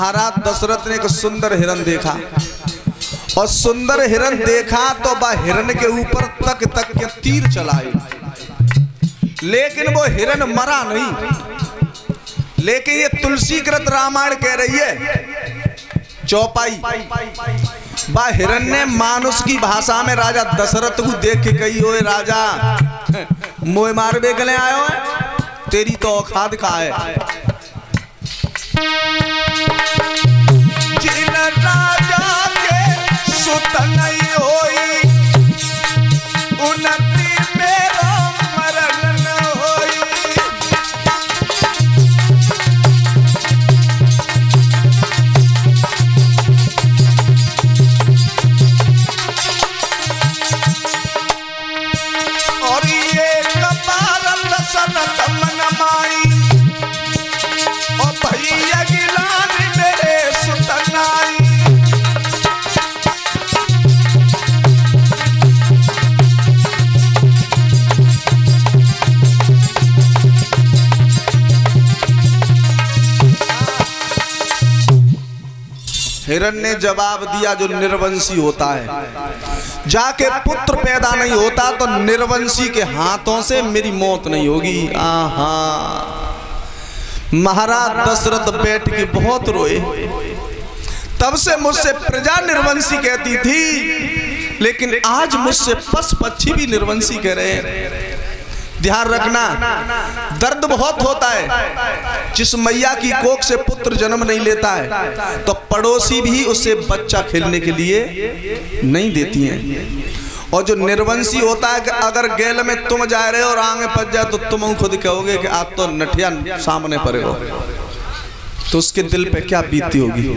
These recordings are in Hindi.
महाराज दशरथ ने एक सुंदर हिरन देखा और सुंदर हिरन देखा तो वह हिरन के ऊपर तक तक के तीर चलाए, लेकिन वो हिरन मरा नहीं। लेकिन ये तुलसीकृत रामायण कह रही है चौपाई, बा हिरन ने मानुष की भाषा में राजा दशरथ को देख के कही, ओए राजा मोह मार बेगले आयो है, तेरी तो औकात का है। जिन राजा के सुत नहीं होई, उन्नति मेरो मरण न होई। और ये कपार दशरथ मन माई, और भैया गिलान मेरे सुतनाई। हिरन ने जवाब दिया, जो निर्वंशी होता है जाके पुत्र पैदा नहीं होता तो निर्वंशी के हाथों से मेरी मौत नहीं होगी। आहा, महाराज दशरथ बैठ के बहुत रोए। तब से मुझसे प्रजा निर्वंशी कहती थी, लेकिन आज मुझसे पशु पक्षी भी निर्वंशी कह रहे हैं। ध्यान रखना, दर्द बहुत होता है। जिस मैया की कोख से पुत्र जन्म नहीं लेता है तो पड़ोसी भी उससे बच्चा खेलने के लिए नहीं देती हैं। और जो निर्वंशी होता है कि अगर गैल में तुम जा रहे हो और आगे पच जाए तो तुम खुद कहोगे कि आप तो नठिया सामने पड़े हो, तो उसके दिल पे क्या बीती होगी।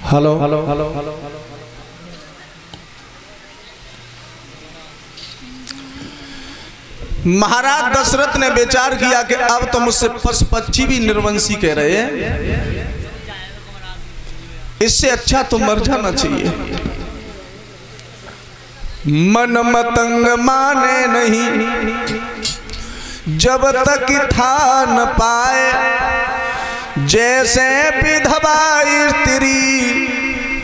Hello hello hello hello. Maharaj Dasharath ने विचार किया कि अब तो मुझसे पशु पक्षी भी निर्वंशी कह रहे हैं, इससे अच्छा तो मर जाना चाहिए। मन मतंग माने नहीं, जब तक था न पाए, जैसे विधवा स्त्री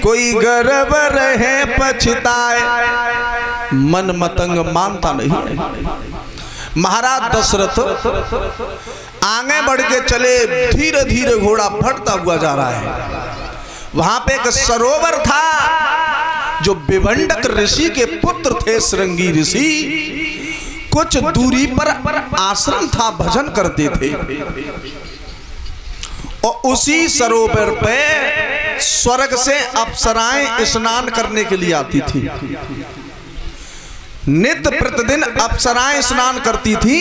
कोई गर्भ रहे पछताए। मन मतंग मानता नहीं है। महाराज दशरथ आगे बढ़ के चले, धीरे धीरे घोड़ा फटता हुआ जा रहा है। वहां पे एक सरोवर था, जो विभंडक ऋषि के पुत्र थे श्रृंगी ऋषि। कुछ दूरी पर आश्रम था, भजन करते थे। और उसी सरोवर पे स्वर्ग से अप्सराएं स्नान करने के लिए आती थी। नित्य प्रतिदिन अप्सराएं स्नान करती थी,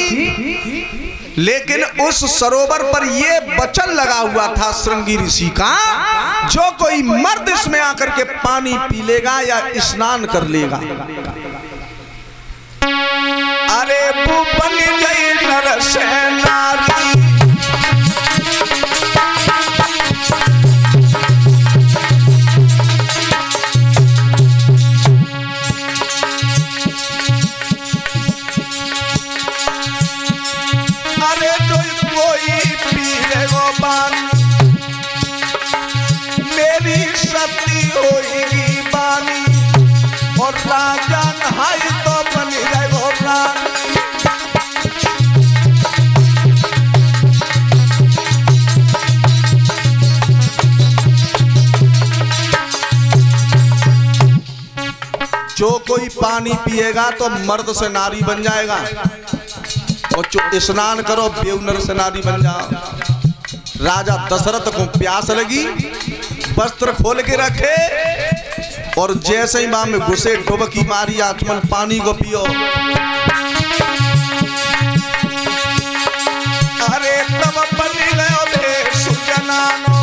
लेकिन उस सरोवर पर यह वचन लगा हुआ था श्रृंगी ऋषि का, जो कोई मर्द इसमें आकर के पानी पी लेगा या स्नान कर लेगा, अरे बन गई नर से नारी। मेरी शक्ति होगी बानी, और राजा नहाई तो बन जाए वो रानी। जो कोई पानी पिएगा तो मर्द से नारी बन जाएगा, और जो स्नान करो बेउनर से नारी बन जाओ। राजा दशरथ को प्यास लगी, वस्त्र खोल के रखे, और जैसे ही मां में घुसे डुबकी मारी, आचमन पानी को पियो। अरे तब बनी गयो भेष जनानो,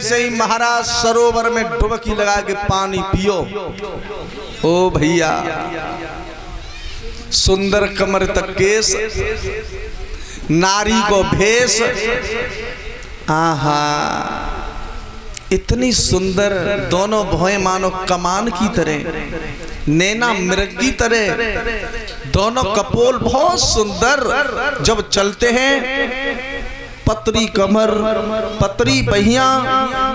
जैसे ही महाराज सरोवर में डुबकी लगा के पानी पियो, ओ भैया सुंदर कमर तक केस, नारी को भेष, आहा इतनी सुंदर, दोनों भौएं मानो कमान की तरह, नैना मृग की तरह, दोनों कपोल बहुत सुंदर जब चलते हैं। पतरी कमर, पतरी पहिया,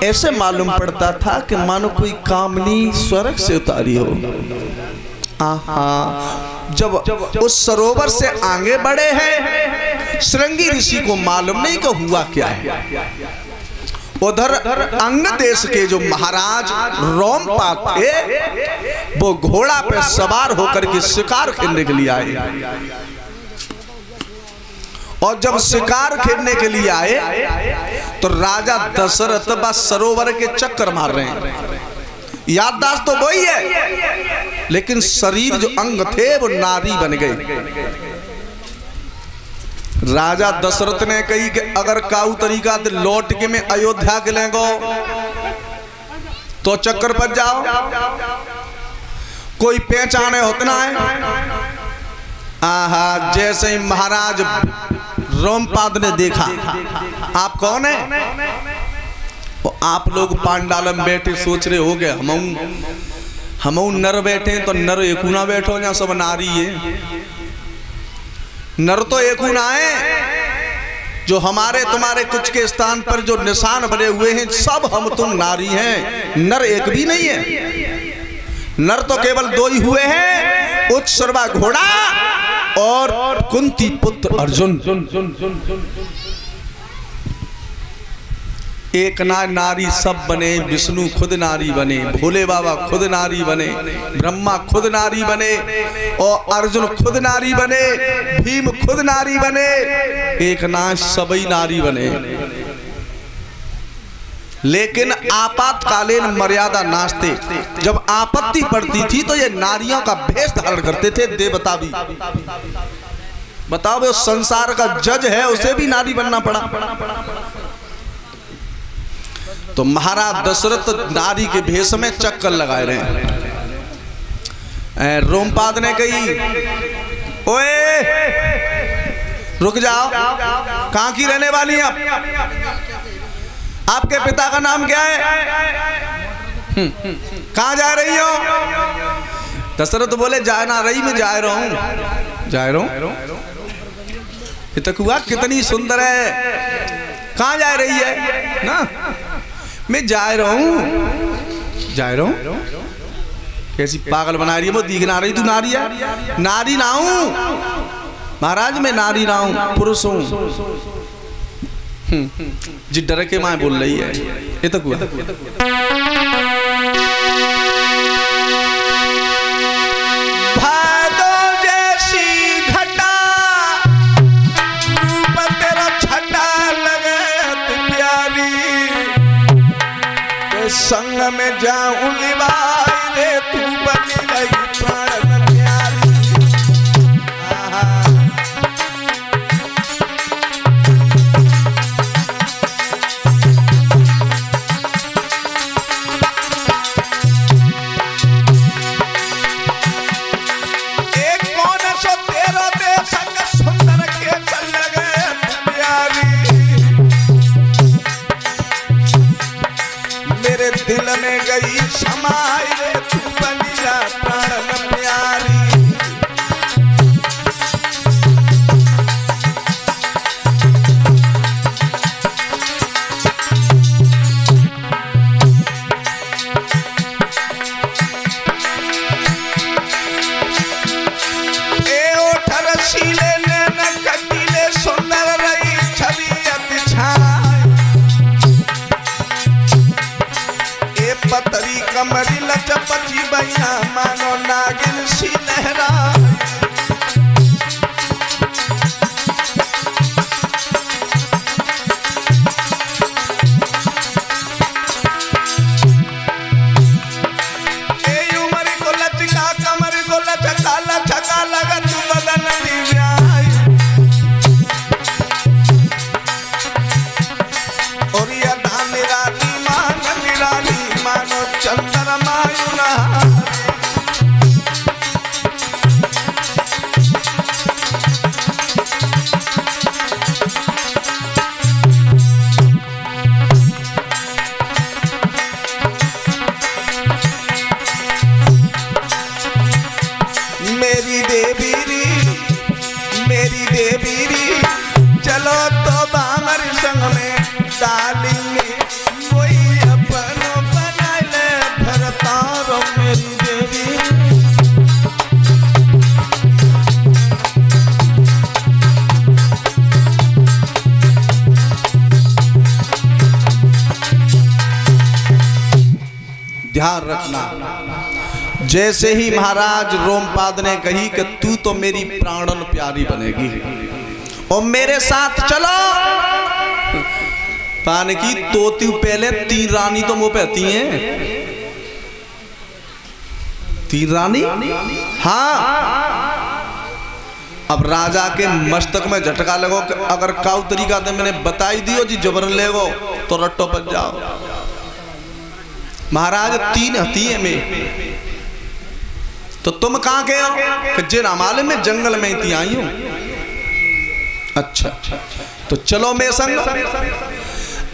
ऐसे मालूम पड़ता था कि मानो कोई कामनी स्वर्ग से उतारी हो। आहा जब उस सरोवर से आगे बढ़े हैं, श्रृंगी ऋषि को मालूम नहीं कि हुआ क्या है। उधर अंग देश के जो महाराज रोमपाद थे, वो घोड़ा पे सवार होकर के शिकार खेलने के लिए आए। और जब शिकार खेलने के लिए आए तो राजा दशरथ बस सरोवर के चक्कर मार रहे हैं। याददाश्त तो वही है, लेकिन शरीर जो अंग थे वो नारी बन गए। राजा दशरथ ने कही कि अगर काऊ तरीका से लौट के मैं अयोध्या के लेंगो तो चक्कर पर जाओ, कोई पहचाने होतना है। आहा जैसे ही महाराज रोमपाद ने देखा, आप कौन है? आप लोग पांडालम बैठे सोच रहे हो गए हम नर बैठे तो नर एक ना बैठो, या सब नारी है। नर तो एक ना है, जो हमारे तुम्हारे कुछ के स्थान पर जो निशान बने हुए हैं सब हम तुम नारी हैं, नर एक भी नहीं है। नर तो केवल दो ही हुए हैं, उत्सर्वा घोड़ा और कुंती पुत्र अर्जुन। एक ना नारी सब बने, विष्णु खुद नारी बने, भोले बाबा खुद नारी बने, ब्रह्मा खुद नारी बने, और अर्जुन खुद नारी बने, भीम खुद नारी बने, एक ना सभी नारी बने। लेकिन आपातकालीन मर्यादा नाचते, जब आपत्ति पड़ती थी तो ये नारियों का भेष धारण करते थे। देवता भी, बताओ संसार का जज है, उसे भी नारी बनना पड़ा। तो महाराज दशरथ नारी के भेष में चक्कर लगाए रहे हैं। रोमपाद ने कही, ओए रुक जाओ, कहां की रहने वाली हैं आपके पिता का नाम क्या है? कहां जा रही हो? दशरथ बोले जा ना रही, मैं जा रहा हूं। हुआ कितनी सुंदर है, कहां जा रही है ना? मैं जा रहा हूं। कैसी पागल बना रही है वो, दिखना रही तू नारी है? नारी ना हूं महाराज, मैं नारी ना हूं, पुरुष हूं। जी डर के मां बोल रही है। ये तक हुआ। भादो जैसी घटा, रूप तेरा छटा लगे प्यारी, संग में जाऊं लिवाई रे, तू बनी रही प्राण प्यारी। दिल में गई समाई रे, तू बनी जा प्राण प्यारी। ए ओठ रसीले नैन कटीले, सुंदर रही छवि अति छाई। पतरी कमरी लचपची बैया, मानो नागिन सी लहरा। ए उमर को लचका, कमर को लचका लचका लगत बदन दिव्याई। और ये दान रानी माँ मेरी देवी री, मेरी देवी री, चलो तो बामर संग में डालेंगे, कोई अपनो बना ले भरतारो मेरी देवी। ध्यान रखना, जैसे ही महाराज रोमपाद ने कही कि तू तो मेरी प्राणन प्यारी बनेगी और मेरे साथ चलो, पान की तोती पहले 3 रानी तो मुंह पे आती हैं। 3 रानी, हाँ। अब राजा के मस्तक में झटका लगो कि अगर काउ तरीका तो मैंने बताई दियो जी जबरन ले गो तो रट्टो बच जाओ। महाराज 3 हती में तो तुम कहां गए हो कि जिन मालूम में जंगल में इतनी आई हूं। अच्छा, तो चलो मेरे संग।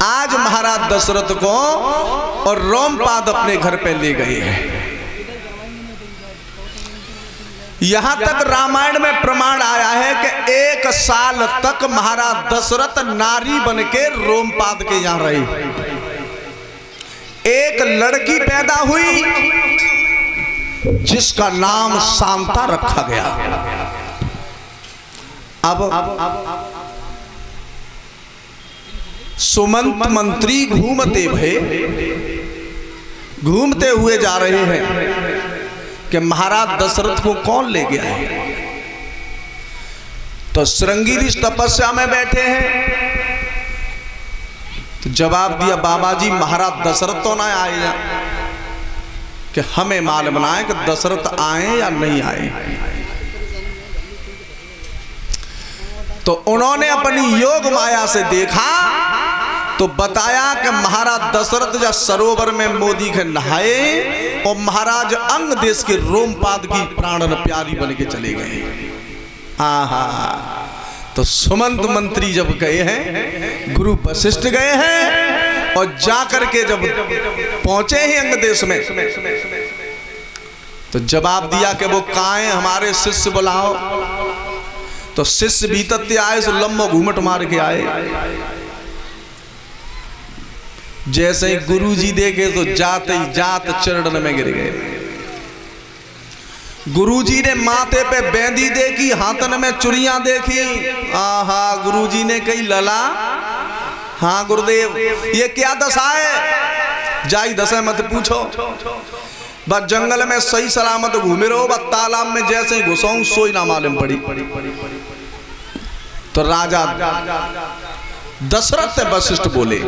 आज महाराज दशरथ को और रोमपाद अपने घर पे ले गए हैं। यहां तक रामायण में प्रमाण आया है कि 1 साल तक महाराज दशरथ नारी बन के रोमपाद के यहां रहे। एक लड़की पैदा हुई जिसका नाम शांता रखा गया। अब सुमंत मंत्री घूमते हुए जा रहे हैं कि महाराज दशरथ को कौन ले गया है। तो श्रृंगी ऋषि तपस्या में बैठे हैं। तो जवाब दिया, बाबा जी महाराज दशरथ तो ना आए कि हमें मालूम बनाए कि दशरथ आए या नहीं आए। तो उन्होंने अपनी योग माया से देखा तो बताया कि महाराज दशरथ जब सरोवर में मोदी के नहाए और महाराज अंग देश के रोमपाद की प्राणन प्यारी बन के चले गए। आहा, तो सुमंत मंत्री जब गए हैं, गुरु वशिष्ठ गए हैं और जाकर के जब पहुंचे ही अंग देश में तो जवाब दिया कि वो कहाँ हैं, हमारे शिष्य बुलाओ। तो शिष्य भीतर आए, सो लम्बो घूमट मार के आए। जैसे ही गुरु जी देखे तो जाते ही जात चरण में गिर गए। गुरुजी ने माथे पे बेंदी देखी, हाथन में चुड़ियां देखी। आहा, गुरुजी ने कही लला, हाँ गुरुदेव ये क्या दशा है? जाई दशा मत पूछो, बस जंगल में सही सलामत घूमे रहो, बस तालाब में जैसे ही घुसाऊं सोई ना मालूम पड़ी। तो राजा दशरथ से वशिष्ठ बोले,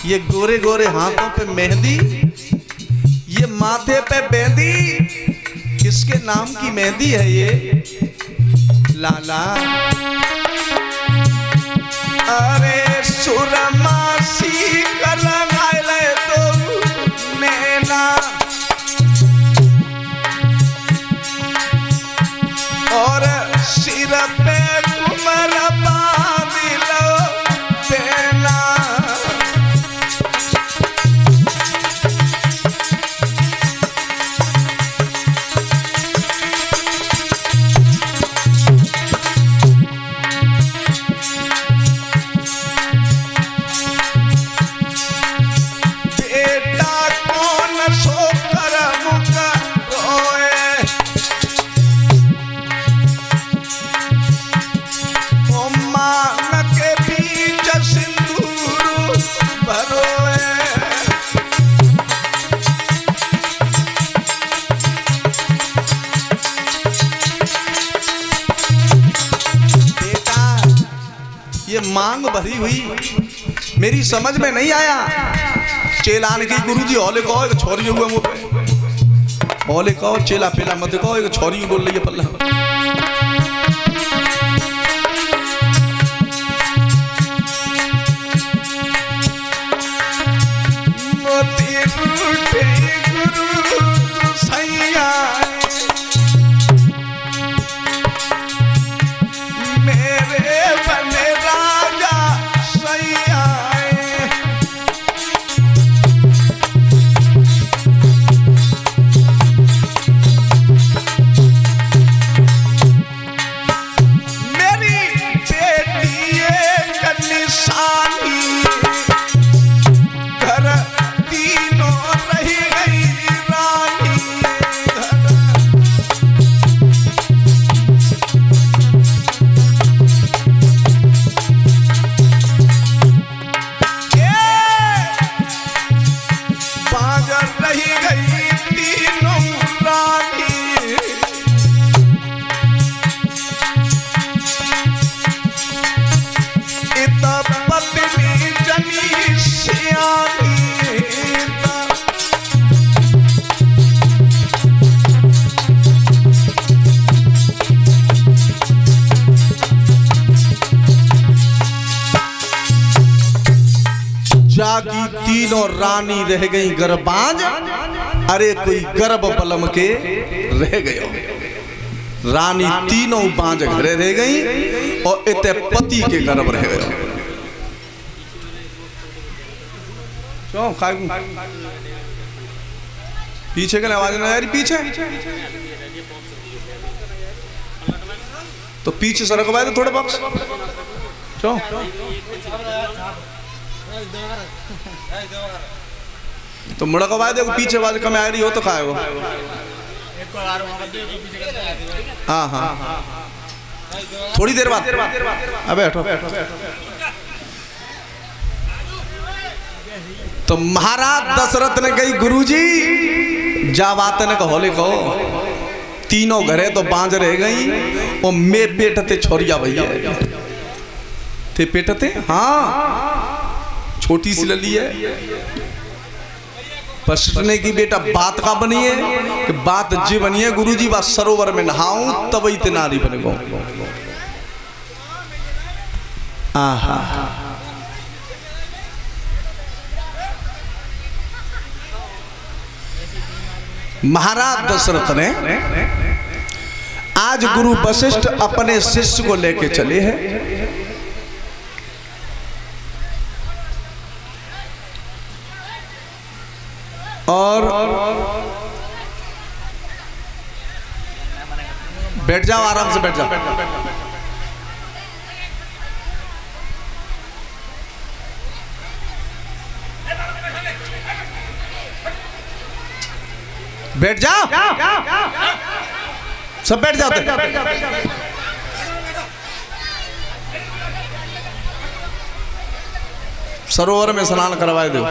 ये गोरे गोरे हाथों पे मेहंदी, ये माथे पे बेंदी, किसके नाम की मेहंदी है ये? लाला, अरे सुरमासी लगाए तो नैना और सिर पे कुमर बांध लो देना। मांग भरी हुई, मेरी समझ में नहीं आया। चेलान की गुरुजी हौले कहो एक छोरी हुआ मुँह पे, हौले कहो चेला पेला मत कहो एक छोरी बोल रही है पल्ला। जागी तीनों रानी रह गई गर्भांज, अरे कोई गर्भ बलम के रह गयो। रानी तीनों बांझ घरे रह गई और इतने पति के गर्भ रह गयो। पीछे के आवाज ना यार, पीछे तो पीछे सड़क बाय तो थोड़े बॉक्स तो मुड़क आवाज देखो, पीछे आवाज कम आ रही हो तो खाएगो। हाँ हाँ थोड़ी देर बाद अब बैठो। तो महाराज दशरथ ने कही गुरुजी जा बात ने कहोले कहो, तीनों घरे तो बांझ रह गई और मैं पेटते छोरिया भैया थे पेटते। हाँ छोटी सी लली है, पसटने की बेटा बात का बनी है कि बात जी बनी है गुरुजी बात सरोवर में नहाऊं तब इतने नारी बने गो। आहा महाराज दशरथ ने आज गुरु वशिष्ठ अपने शिष्य को लेके चले हैं और बैठ जाओ, आराम से बैठ जाओ। बैठ जाओ, सब बैठ जाते। सरोवर में स्नान करवाए दो।